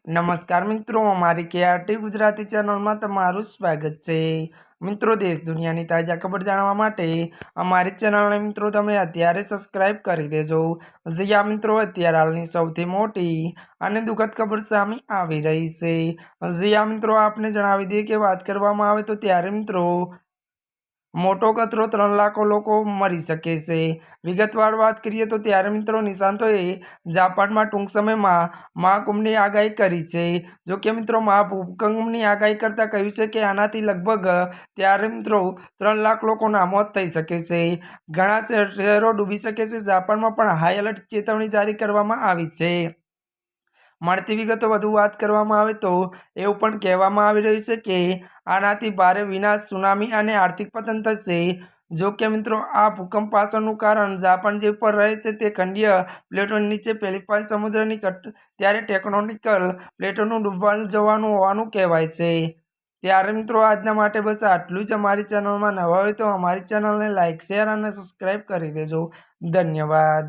नमस्कार मित्रों, अमारी KRT गुजराती चैनल में तमारुं स्वागत है। मित्रों, देश दुनिया की ताजा खबर जाणवा माटे अमारी चैनल ने मित्रों तमे अत्यारे सब्सक्राइब करी देजो। जी मित्रों, अत्यारे हालनी सौथी मोटी अने दुखद खबर सामे आवी रही छे। जी मित्रों, आपने जणावी दीए के वात करवामां आवे तो त्यारे मित्रों मोटो खतरो 3 लाख लोग मरी सके से। विगतवार बात करिए तो त्यारे मित्रों निष्णातोए जापान में टूंक समय में महाकुंभनी आगाही करी छे। जो कि मित्रों महाभूकंपनी आगाही करता कह्युं छे के आनाथी लगभग त्यारे मित्रों 3 लाख लोगोना मौत थई सके छे। घणा शहरों डूबी सके छे। जापान में पण हाई अलर्ट चेतवणी जारी करवामां आवी छे। મળતી વિગતો વધુ વાત કરવામાં આવે તો એવું પણ કહેવામાં આવી રહ્યું છે કે આનાથી ભારે વિનાશ, સુનામી અને આર્થિક પતન થશે। જો કે મિત્રો આ ભૂકંપ પાછળનું કારણ જાપાન જે ઉપર રહે છે તે ખંડીય પ્લેટોની નીચે ફિલિપાઇન સમુદ્રની ત્યારે ટેક્ટોનિકલ પ્લેટોનું ડૂબવા જવાનું હોવાનું કહેવાય છે। ત્યારે મિત્રો આજના માટે બસ આટલું જ। અમારી ચેનલમાં નવા હોય તો અમારી ચેનલને લાઇક, શેર અને સબસ્ક્રાઇબ કરી દેજો। ધન્યવાદ।